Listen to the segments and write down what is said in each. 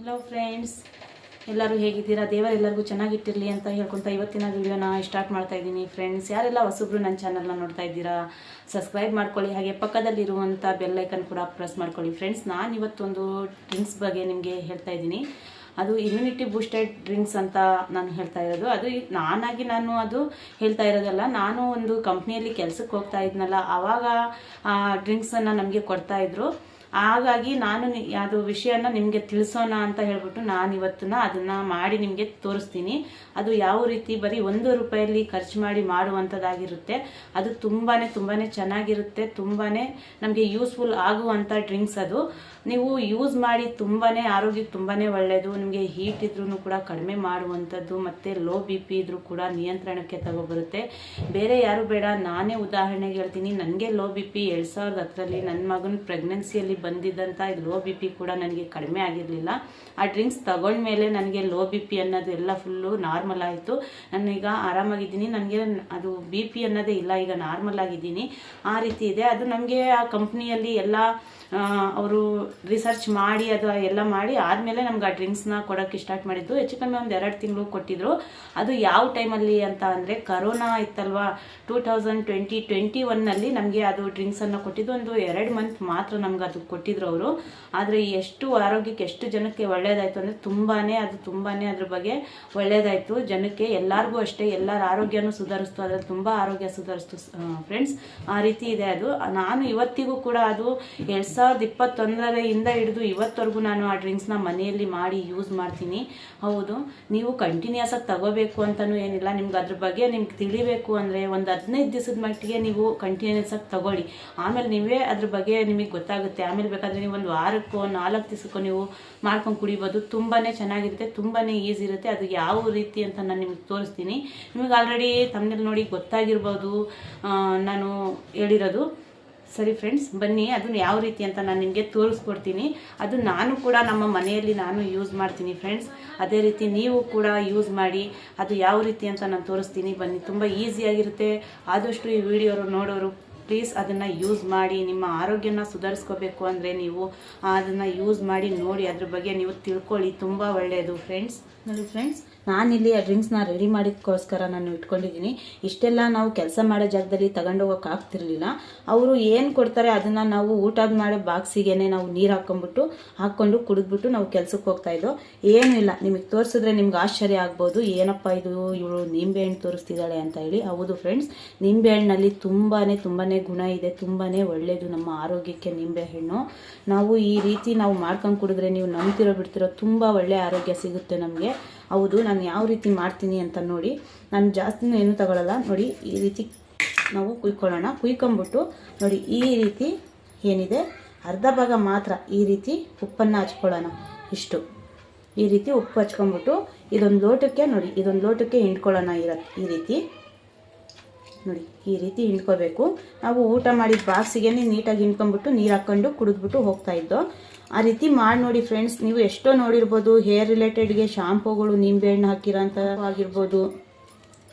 Hello friends, ಎಲ್ಲರೂ ಹೇಗಿದ್ದೀರಾ? ದೇವರೆಲ್ಲರಿಗೂ ಚೆನ್ನಾಗಿಟ್ಟಿರಲಿ ಅಂತ ಹೇಳ್ಕೊತ ಇವತ್ತಿನ ವಿಡಿಯೋನ ಸ್ಟಾರ್ಟ್ ಮಾಡ್ತಾ ಇದ್ದೀನಿ. ಫ್ರೆಂಡ್ಸ್, ಯಾರೆಲ್ಲ ಹೊಸಬ್ರು ನನ್ನ ಚಾನಲ್ನ ನೋಡ್ತಾ ಇದ್ದೀರಾ, ಸಬ್ಸ್ಕ್ರೈಬ್ ಮಾಡ್ಕೊಳ್ಳಿ. ಹಾಗೆ ಪಕ್ಕದಲ್ಲಿರುವಂಥ ಬೆಲ್ ಐಕನ್ ಕೂಡ ಪ್ರೆಸ್ ಮಾಡ್ಕೊಳ್ಳಿ. ಫ್ರೆಂಡ್ಸ್, ನಾನು ಇವತ್ತೊಂದು ಡ್ರಿಂಕ್ಸ್ ಬಗ್ಗೆ ನಿಮಗೆ ಹೇಳ್ತಾ ಇದ್ದೀನಿ. ಅದು ಇಮ್ಯುನಿಟಿ ಬೂಸ್ಟೆಡ್ ಡ್ರಿಂಕ್ಸ್ ಅಂತ ನಾನು ಹೇಳ್ತಾ ಇರೋದು. ಅದು ನಾನು ಅದು ಹೇಳ್ತಾ ಇರೋದಲ್ಲ. ನಾನು ಒಂದು ಕಂಪ್ನಿಯಲ್ಲಿ ಕೆಲಸಕ್ಕೆ ಹೋಗ್ತಾ ಇದ್ನಲ್ಲ, ಆವಾಗ ಆ ಡ್ರಿಂಕ್ಸನ್ನು ನಮಗೆ ಕೊಡ್ತಾಯಿದ್ರು. ಹಾಗಾಗಿ ನಾನು ಅದು ವಿಷಯನ ನಿಮಗೆ ತಿಳಿಸೋಣ ಅಂತ ಹೇಳ್ಬಿಟ್ಟು ನಾನು ಇವತ್ತನ್ನ ಅದನ್ನು ಮಾಡಿ ನಿಮಗೆ ತೋರಿಸ್ತೀನಿ. ಅದು ಯಾವ ರೀತಿ ಬರೀ ₹1 ಖರ್ಚು ಮಾಡಿ ಮಾಡುವಂಥದ್ದಾಗಿರುತ್ತೆ. ಅದು ತುಂಬಾ ಚೆನ್ನಾಗಿರುತ್ತೆ, ತುಂಬಾ ನಮಗೆ ಯೂಸ್ಫುಲ್ ಆಗುವಂಥ ಡ್ರಿಂಕ್ಸ್. ಅದು ನೀವು ಯೂಸ್ ಮಾಡಿ ತುಂಬಾ ಆರೋಗ್ಯಕ್ಕೆ ತುಂಬಾ ಒಳ್ಳೆಯದು. ನಿಮಗೆ ಹೀಟ್ ಇದ್ರೂ ಕೂಡ ಕಡಿಮೆ ಮಾಡುವಂಥದ್ದು, ಮತ್ತು ಲೋ BP ಇದ್ರೂ ಕೂಡ ನಿಯಂತ್ರಣಕ್ಕೆ ತಗೊಬರುತ್ತೆ. ಬೇರೆ ಯಾರು ಬೇಡ, ನಾನೇ ಉದಾಹರಣೆಗೆ ಹೇಳ್ತೀನಿ. ನನಗೆ ಲೋ BP 2010ರಲ್ಲಿ ನನ್ನ ಮಗನ ಪ್ರೆಗ್ನೆನ್ಸಿಯಲ್ಲಿ ಬಂದಿದ್ದಂಥ ಲೋ BP ಕೂಡ ನನಗೆ ಕಡಿಮೆ ಆಗಿರಲಿಲ್ಲ. ಆ ಡ್ರಿಂಕ್ಸ್ ತಗೊಂಡ್ಮೇಲೆ ನನಗೆ ಲೋ BP ಅನ್ನೋದು ಎಲ್ಲ ಫುಲ್ಲು ನಾರ್ಮಲ್ ಆಯಿತು. ನಾನೀಗ ಆರಾಮಾಗಿದ್ದೀನಿ, ನನಗೆ ಅದು BP ಅನ್ನೋದೇ ಇಲ್ಲ, ಈಗ ನಾರ್ಮಲ್ ಆಗಿದ್ದೀನಿ. ಆ ರೀತಿ ಇದೆ. ಅದು ನಮಗೆ ಆ ಕಂಪ್ನಿಯಲ್ಲಿ ಎಲ್ಲ ಅವರು ರಿಸರ್ಚ್ ಮಾಡಿ ಅದು ಎಲ್ಲ ಮಾಡಿ ಆದಮೇಲೆ ನಮ್ಗೆ ಆ ಡ್ರಿಂಕ್ಸ್ನ ಕೊಡೋಕ್ಕೆ ಸ್ಟಾರ್ಟ್ ಮಾಡಿದ್ದು. ಹೆಚ್ಚು ಕಮ್ಮಿ ಒಂದು 2 ತಿಂಗಳು ಕೊಟ್ಟಿದ್ರು. ಅದು ಯಾವ ಟೈಮಲ್ಲಿ ಅಂತ ಅಂದರೆ ಕರೋನಾ ಇತ್ತಲ್ವಾ, 2021ನಲ್ಲಿ ನಮಗೆ ಅದು ಡ್ರಿಂಕ್ಸನ್ನು ಕೊಟ್ಟಿದ್ದು. ಒಂದು 2 ಮಂತ್ ಮಾತ್ರ ನಮ್ಗೆ ಅದು ಕೊಟ್ಟಿದ್ರು ಅವರು. ಆದರೆ ಎಷ್ಟು ಆರೋಗ್ಯಕ್ಕೆ ಎಷ್ಟು ಜನಕ್ಕೆ ಒಳ್ಳೆಯದಾಯಿತು ಅಂದರೆ ತುಂಬಾ ಅದ್ರ ಬಗ್ಗೆ ಒಳ್ಳೆಯದಾಯಿತು ಜನಕ್ಕೆ. ಎಲ್ಲರಿಗೂ ಅಷ್ಟೇ, ಎಲ್ಲರ ಆರೋಗ್ಯನೂ ಸುಧಾರಿಸ್ತು, ಅದರಲ್ಲಿ ತುಂಬ ಆರೋಗ್ಯ ಸುಧಾರಿಸ್ತು ಫ್ರೆಂಡ್ಸ್. ಆ ರೀತಿ ಇದೆ ಅದು. ನಾನು ಇವತ್ತಿಗೂ ಕೂಡ ಅದು 2021ರಿಂದ ಹಿಡಿದು ಇವತ್ತವರೆಗೂ ನಾನು ಆ ಡ್ರಿಂಕ್ಸ್ನ ಮನೆಯಲ್ಲಿ ಮಾಡಿ ಯೂಸ್ ಮಾಡ್ತೀನಿ. ಹೌದು, ನೀವು ಕಂಟಿನ್ಯೂಸ್ ಆಗಿ ತಗೋಬೇಕು ಅಂತಲೂ ಏನಿಲ್ಲ. ನಿಮ್ಗೆ ಅದ್ರ ಬಗ್ಗೆ ನಿಮ್ಗೆ ತಿಳಿಬೇಕು ಅಂದರೆ ಒಂದು 15 ದಿವಸದ ಮಟ್ಟಿಗೆ ನೀವು ಕಂಟಿನ್ಯೂಸ್ ಆಗಿ ತಗೊಳ್ಳಿ. ಆಮೇಲೆ ನೀವೇ ಅದ್ರ ಬಗ್ಗೆ ನಿಮಗೆ ಗೊತ್ತಾಗುತ್ತೆ. ಆಮೇಲೆ ಬೇಕಾದರೆ ನೀವು ಒಂದು ವಾರಕ್ಕೋ 4 ದಿವಸಕ್ಕೋ ನೀವು ಮಾಡ್ಕೊಂಡು ಕುಡಿಬೋದು. ತುಂಬಾ ಚೆನ್ನಾಗಿರುತ್ತೆ, ತುಂಬಾ ಈಸಿ ಇರುತ್ತೆ. ಅದು ಯಾವ ರೀತಿ ಅಂತ ನಾನು ನಿಮ್ಗೆ ತೋರಿಸ್ತೀನಿ. ನಿಮಗೆ ಆಲ್ರೆಡಿ ತಮ್ಮನೇಲಿ ನೋಡಿ ಗೊತ್ತಾಗಿರ್ಬೋದು ನಾನು ಹೇಳಿರೋದು. ಸರಿ ಫ್ರೆಂಡ್ಸ್, ಬನ್ನಿ ಅದನ್ನು ಯಾವ ರೀತಿ ಅಂತ ನಾನು ನಿಮಗೆ ತೋರಿಸ್ಕೊಡ್ತೀನಿ. ಅದು ನಾನು ಕೂಡ ನಮ್ಮ ಮನೆಯಲ್ಲಿ ನಾನು ಯೂಸ್ ಮಾಡ್ತೀನಿ ಫ್ರೆಂಡ್ಸ್. ಅದೇ ರೀತಿ ನೀವು ಕೂಡ ಯೂಸ್ ಮಾಡಿ. ಅದು ಯಾವ ರೀತಿ ಅಂತ ನಾನು ತೋರಿಸ್ತೀನಿ, ಬನ್ನಿ. ತುಂಬ ಈಸಿಯಾಗಿರುತ್ತೆ. ಆದಷ್ಟು ಈ ವಿಡಿಯೋ ನೋಡೋರು ಪ್ಲೀಸ್ ಅದನ್ನು ಯೂಸ್ ಮಾಡಿ. ನಿಮ್ಮ ಆರೋಗ್ಯನ ಸುಧಾರಿಸ್ಕೋಬೇಕು ಅಂದರೆ ನೀವು ಅದನ್ನು ಯೂಸ್ ಮಾಡಿ ನೋಡಿ, ಅದ್ರ ಬಗ್ಗೆ ನೀವು ತಿಳ್ಕೊಳ್ಳಿ. ತುಂಬ ಒಳ್ಳೆಯದು ಫ್ರೆಂಡ್ಸ್. ನೋಡಿ ಫ್ರೆಂಡ್ಸ್, ನಾನಿಲ್ಲಿ ಆ ಡ್ರಿಂಕ್ಸ್ನ ರೆಡಿ ಮಾಡೋಕ್ಕೋಸ್ಕರ ನಾನು ಇಟ್ಕೊಂಡಿದ್ದೀನಿ. ಇಷ್ಟೆಲ್ಲ ನಾವು ಕೆಲಸ ಮಾಡೋ ಜಾಗದಲ್ಲಿ ತಗೊಂಡೋಗೋಕೆ ಆಗ್ತಿರ್ಲಿಲ್ಲ. ಅವರು ಏನು ಕೊಡ್ತಾರೆ ಅದನ್ನು ನಾವು ಊಟದ ಮಾಡೋ ಬಾಕ್ಸಿಗೆ ನಾವು ನೀರು ಹಾಕ್ಕೊಂಡು ಕುಡಿದ್ಬಿಟ್ಟು ನಾವು ಕೆಲಸಕ್ಕೆ ಹೋಗ್ತಾಯಿದ್ದೋ. ಏನೂ ಇಲ್ಲ, ನಿಮಗೆ ತೋರಿಸಿದ್ರೆ ನಿಮ್ಗೆ ಆಶ್ಚರ್ಯ ಆಗ್ಬೋದು, ಏನಪ್ಪ ಇದು ಇವಳು ನಿಂಬೆಹಣ್ಣು ತೋರಿಸ್ತಿದ್ದಾಳೆ ಅಂತ ಹೇಳಿ. ಹೌದು ಫ್ರೆಂಡ್ಸ್, ನಿಂಬೆಹಣ್ಣಲ್ಲಿ ತುಂಬಾ ಗುಣ ಇದೆ, ತುಂಬಾ ಒಳ್ಳೆಯದು ನಮ್ಮ ಆರೋಗ್ಯಕ್ಕೆ ನಿಂಬೆಹಣ್ಣು. ನಾವು ಈ ರೀತಿ ನಾವು ಮಾಡ್ಕೊಂಡು ಕುಡಿದ್ರೆ ನೀವು ನಂಬ್ತಿರೋ ಬಿಡ್ತಿರೋ ತುಂಬ ಒಳ್ಳೆಯ ಆರೋಗ್ಯ ಸಿಗುತ್ತೆ ನಮಗೆ. ಹೌದು, ನಾನು ಯಾವ ರೀತಿ ಮಾಡ್ತೀನಿ ಅಂತ ನೋಡಿ. ನಾನು ಜಾಸ್ತಿನೂ ಏನೂ ತಗೊಳ್ಳಲ್ಲ. ನೋಡಿ, ಈ ರೀತಿ ನಾವು ಕುಯ್ಕೊಳ್ಳೋಣ. ಕುಯ್ಕೊಂಬಿಟ್ಟು ನೋಡಿ, ಈ ರೀತಿ ಏನಿದೆ ಅರ್ಧ ಭಾಗ ಮಾತ್ರ ಈ ರೀತಿ ಉಪ್ಪನ್ನು ಹಚ್ಕೊಳ್ಳೋಣ. ಇಷ್ಟು ಈ ರೀತಿ ಉಪ್ಪು ಹಚ್ಕೊಂಬಿಟ್ಟು ಇದೊಂದು ಲೋಟಕ್ಕೆ ಹಿಂಡ್ಕೊಳ್ಳೋಣ. ಈ ರೀತಿ ನೋಡಿ, ಈ ರೀತಿ ಹಿಂಡ್ಕೋಬೇಕು. ನಾವು ಊಟ ಮಾಡಿದ ಬಾಕ್ಸಿಗೆ ನೀಟಾಗಿ ಹಿಂಡ್ಕೊಂಬಿಟ್ಟು ನೀರು ಹಾಕ್ಕೊಂಡು ಕುಡಿದ್ಬಿಟ್ಟು ಹೋಗ್ತಾಯಿದ್ದೋ. ಆ ರೀತಿ ಮಾಡಿ ನೋಡಿ ಫ್ರೆಂಡ್ಸ್. ನೀವು ಎಷ್ಟೋ ನೋಡಿರ್ಬೋದು, ಹೇರ್ ರಿಲೇಟೆಡ್ಗೆ ಶಾಂಪೂಗಳು ನಿಂಬೆಹಣ್ಣು ಹಾಕಿರೋಂಥ ಆಗಿರ್ಬೋದು,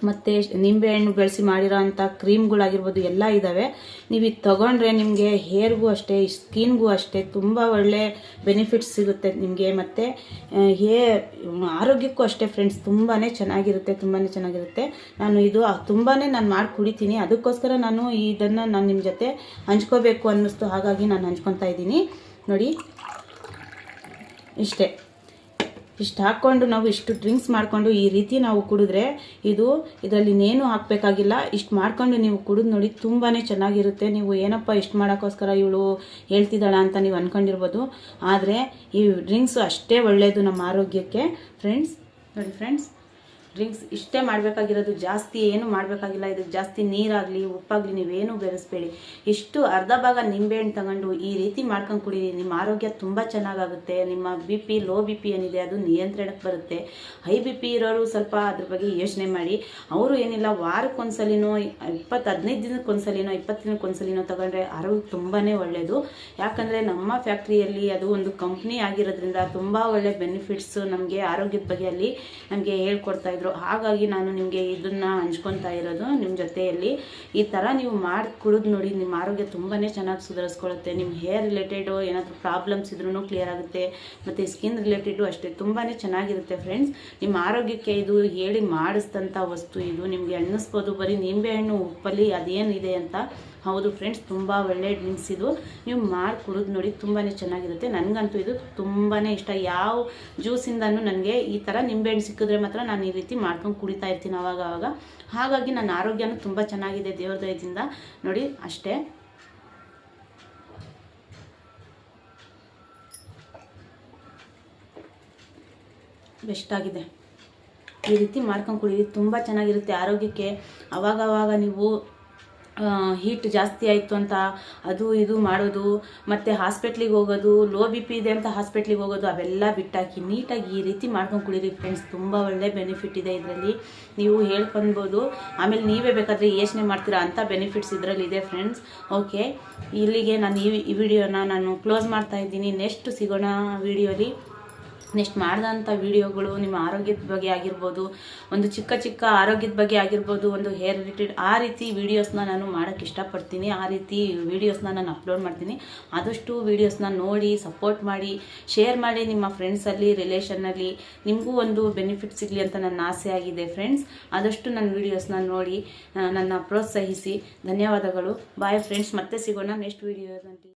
ಮತ್ತು ನಿಂಬೆಹಣ್ಣು ಬೆಳೆಸಿ ಮಾಡಿರೋ ಅಂಥ ಕ್ರೀಮ್ಗಳಾಗಿರ್ಬೋದು, ಎಲ್ಲ ಇದ್ದಾವೆ. ನೀವು ಇದು ತೊಗೊಂಡ್ರೆ ನಿಮಗೆ ಹೇರ್ಗೂ ಅಷ್ಟೇ, ಸ್ಕಿನ್ಗೂ ಅಷ್ಟೇ ತುಂಬ ಒಳ್ಳೆ ಬೆನಿಫಿಟ್ಸ್ ಸಿಗುತ್ತೆ ನಿಮಗೆ. ಮತ್ತು ಆರೋಗ್ಯಕ್ಕೂ ಅಷ್ಟೇ ಫ್ರೆಂಡ್ಸ್, ತುಂಬಾ ಚೆನ್ನಾಗಿರುತ್ತೆ. ನಾನು ಇದು ತುಂಬಾ ಮಾಡಿ ಕುಡಿತೀನಿ. ಅದಕ್ಕೋಸ್ಕರ ನಾನು ಇದನ್ನು ನಿಮ್ಮ ಜೊತೆ ಹಂಚ್ಕೋಬೇಕು ಅನ್ನಿಸ್ತು, ಹಾಗಾಗಿ ನಾನು ಹಂಚ್ಕೊತಾ ಇದ್ದೀನಿ. ನೋಡಿ, ಇಷ್ಟು ಹಾಕ್ಕೊಂಡು ನಾವು ಇಷ್ಟು ಡ್ರಿಂಕ್ಸ್ ಮಾಡಿಕೊಂಡು ಈ ರೀತಿ ನಾವು ಕುಡಿದ್ರೆ ಇದರಲ್ಲಿ ಇನ್ನೇನು ಹಾಕಬೇಕಾಗಿಲ್ಲ. ಇಷ್ಟು ಮಾಡ್ಕೊಂಡು ನೀವು ಕುಡಿದು ನೋಡಿ, ತುಂಬಾ ಚೆನ್ನಾಗಿರುತ್ತೆ. ನೀವು ಏನಪ್ಪ ಇಷ್ಟು ಮಾಡೋಕ್ಕೋಸ್ಕರ ಇವಳು ಹೇಳ್ತಿದ್ದಾಳ ಅಂತ ನೀವು ಅಂದ್ಕೊಂಡಿರ್ಬೋದು, ಆದರೆ ಈ ಡ್ರಿಂಕ್ಸು ಅಷ್ಟೇ ಒಳ್ಳೆಯದು ನಮ್ಮ ಆರೋಗ್ಯಕ್ಕೆ ಫ್ರೆಂಡ್ಸ್. ನೋಡಿ ಫ್ರೆಂಡ್ಸ್, ಡ್ರಿಂಕ್ಸ್ ಇಷ್ಟೇ ಮಾಡಬೇಕಾಗಿರೋದು, ಜಾಸ್ತಿ ಏನು ಮಾಡಬೇಕಾಗಿಲ್ಲ. ಇದಕ್ಕೆ ಜಾಸ್ತಿ ನೀರಾಗಲಿ ಉಪ್ಪಾಗಲಿ ನೀವೇನು ಬೆರೆಸಬೇಡಿ. ಇಷ್ಟು ಅರ್ಧ ಭಾಗ ನಿಂಬೆಹಣ್ಣು ತಗೊಂಡು ಈ ರೀತಿ ಮಾಡ್ಕೊಂಡು ಕುಡೀರಿ. ನಿಮ್ಮ ಆರೋಗ್ಯ ತುಂಬ ಚೆನ್ನಾಗಾಗುತ್ತೆ. ನಿಮ್ಮ BP ಲೋ BP ಏನಿದೆ ಅದು ನಿಯಂತ್ರಣಕ್ಕೆ ಬರುತ್ತೆ. ಹೈ BP ಇರೋರು ಸ್ವಲ್ಪ ಅದ್ರ ಬಗ್ಗೆ ಯೋಚನೆ ಮಾಡಿ. ಅವರು ಏನಿಲ್ಲ, ವಾರಕ್ಕೊಂದ್ಸಲಿನೋ 15 ದಿನಕ್ಕೊಂದ್ಸಲಿನೋ 20 ದಿನಕ್ಕೊಂದ್ಸಲಿನೋ ತಗೊಂಡ್ರೆ ಆರೋಗ್ಯಕ್ಕೆ ತುಂಬಾ ಒಳ್ಳೆಯದು. ಯಾಕಂದರೆ ನಮ್ಮ ಫ್ಯಾಕ್ಟ್ರಿಯಲ್ಲಿ ಅದು ಒಂದು ಕಂಪ್ನಿ ಆಗಿರೋದ್ರಿಂದ ತುಂಬ ಒಳ್ಳೆ ಬೆನಿಫಿಟ್ಸು ನಮಗೆ ಆರೋಗ್ಯದ ಬಗ್ಗೆ ಅಲ್ಲಿ ನಮಗೆ ಹೇಳ್ಕೊಡ್ತಾಯಿದ್ರು. ಹೇಳಿದ್ರು. ಹಾಗಾಗಿ ನಾನು ನಿಮಗೆ ಇದನ್ನು ಹಂಚ್ಕೊತಾ ಇರೋದು ನಿಮ್ಮ ಜೊತೆಯಲ್ಲಿ. ಈ ಥರ ನೀವು ಮಾಡಿ ಕುಡಿದು ನೋಡಿ, ನಿಮ್ಮ ಆರೋಗ್ಯ ತುಂಬಾ ಚೆನ್ನಾಗಿ ಸುಧಾರಿಸ್ಕೊಳ್ಳುತ್ತೆ. ನಿಮ್ಮ ಹೇರ್ ರಿಲೇಟೆಡು ಏನಾದರೂ ಪ್ರಾಬ್ಲಮ್ಸ್ ಇದ್ರೂ ಕ್ಲಿಯರ್ ಆಗುತ್ತೆ, ಮತ್ತು ಸ್ಕಿನ್ ರಿಲೇಟೆಡು ಅಷ್ಟೇ ತುಂಬಾ ಚೆನ್ನಾಗಿರುತ್ತೆ ಫ್ರೆಂಡ್ಸ್. ನಿಮ್ಮ ಆರೋಗ್ಯಕ್ಕೆ ಇದು ಹೇಳಿ ಮಾಡಿಸಿದಂಥ ವಸ್ತು. ಇದು ನಿಮಗೆ ಅನ್ನಿಸ್ಬೋದು ಬರೀ ನಿಂಬೆಹಣ್ಣು ಉಪ್ಪಲ್ಲಿ ಅದೇನಿದೆ ಅಂತ. ಹೌದು ಫ್ರೆಂಡ್ಸ್, ತುಂಬ ಒಳ್ಳೆ ಡ್ರಿಂಕ್ಸ್ ಇದು. ನೀವು ಮಾಡಿ ಕುಡಿದು ನೋಡಿ, ತುಂಬಾ ಚೆನ್ನಾಗಿರುತ್ತೆ. ನನಗಂತೂ ಇದು ತುಂಬಾ ಇಷ್ಟ. ಯಾವ ಜ್ಯೂಸಿಂದನೂ ನನಗೆ ಈ ಥರ ನಿಂಬೆಹಣ್ಣು ಸಿಕ್ಕಿದ್ರೆ ಮಾತ್ರ ನಾನು ಈ ರೀತಿ ಮಾಡ್ಕೊಂಡು ಕುಡಿತಾ ಇರ್ತೀನಿ ಆವಾಗ. ಹಾಗಾಗಿ ನನ್ನ ಆರೋಗ್ಯನೂ ತುಂಬ ಚೆನ್ನಾಗಿದೆ ದೇವ್ರ ದಯದಿಂದ. ನೋಡಿ ಅಷ್ಟೇ, ಬೆಸ್ಟ್ ಆಗಿದೆ. ಈ ರೀತಿ ಮಾಡ್ಕೊಂಡು ಕುಡೀರಿ, ತುಂಬ ಚೆನ್ನಾಗಿರುತ್ತೆ ಆರೋಗ್ಯಕ್ಕೆ. ಆವಾಗ ನೀವು ಹೀಟ್ ಜಾಸ್ತಿ ಆಯಿತು ಅಂತ ಅದು ಇದು ಮಾಡೋದು, ಮತ್ತು ಹಾಸ್ಪಿಟ್ಲಿಗೆ ಹೋಗೋದು, ಲೋ ಬಿ ಪಿ ಇದೆ ಅಂತ ಹಾಸ್ಪಿಟ್ಲಿಗೆ ಹೋಗೋದು, ಅವೆಲ್ಲ ಬಿಟ್ಟಾಕಿ ನೀಟಾಗಿ ಈ ರೀತಿ ಮಾಡ್ಕೊಂಡು ಕುಡೀರಿ ಫ್ರೆಂಡ್ಸ್. ತುಂಬ ಒಳ್ಳೆ ಬೆನಿಫಿಟ್ ಇದೆ ಇದರಲ್ಲಿ, ನೀವು ಹೇಳ್ಕೊಬೋದು. ಆಮೇಲೆ ನೀವೇ ಬೇಕಾದರೆ ಯೋಚನೆ ಮಾಡ್ತೀರಾ ಅಂಥ ಬೆನಿಫಿಟ್ಸ್ ಇದರಲ್ಲಿದೆ ಫ್ರೆಂಡ್ಸ್. ಓಕೆ, ಇಲ್ಲಿಗೆ ನಾನು ಈ ವಿಡಿಯೋನ ನಾನು ಕ್ಲೋಸ್ ಮಾಡ್ತಾ ಇದ್ದೀನಿ. ನೆಕ್ಸ್ಟ್ ಸಿಗೋಣ ವಿಡಿಯೋಲಿ. ನೆಕ್ಸ್ಟ್ ಮಾಡಿದಂಥ ವೀಡಿಯೋಗಳು ನಿಮ್ಮ ಆರೋಗ್ಯದ ಬಗ್ಗೆ ಆಗಿರ್ಬೋದು, ಒಂದು ಚಿಕ್ಕ ಆರೋಗ್ಯದ ಬಗ್ಗೆ ಆಗಿರ್ಬೋದು, ಒಂದು ಹೇರ್ ರಿಲೇಟೆಡ್ ಆ ರೀತಿ ವೀಡಿಯೋಸ್ನ ನಾನು ಮಾಡೋಕ್ಕೆ ಇಷ್ಟಪಡ್ತೀನಿ. ಆ ರೀತಿ ವೀಡಿಯೋಸ್ನ ನಾನು ಅಪ್ಲೋಡ್ ಮಾಡ್ತೀನಿ. ಆದಷ್ಟು ವೀಡಿಯೋಸ್ನ ನೋಡಿ ಸಪೋರ್ಟ್ ಮಾಡಿ, ಶೇರ್ ಮಾಡಿ ನಿಮ್ಮ ಫ್ರೆಂಡ್ಸಲ್ಲಿ, ರಿಲೇಷನ್ನಲ್ಲಿ. ನಿಮಗೂ ಒಂದು ಬೆನಿಫಿಟ್ ಸಿಗಲಿ ಅಂತ ನನ್ನ ಆಸೆ ಆಗಿದೆ ಫ್ರೆಂಡ್ಸ್. ಆದಷ್ಟು ನನ್ನ ವೀಡಿಯೋಸ್ನ ನೋಡಿ ನನ್ನ ಪ್ರೋತ್ಸಾಹಿಸಿ. ಧನ್ಯವಾದಗಳು. ಬಾಯ್ ಫ್ರೆಂಡ್ಸ್, ಮತ್ತೆ ಸಿಗೋಣ ನೆಕ್ಸ್ಟ್ ವೀಡಿಯೋದಲ್ಲಿ.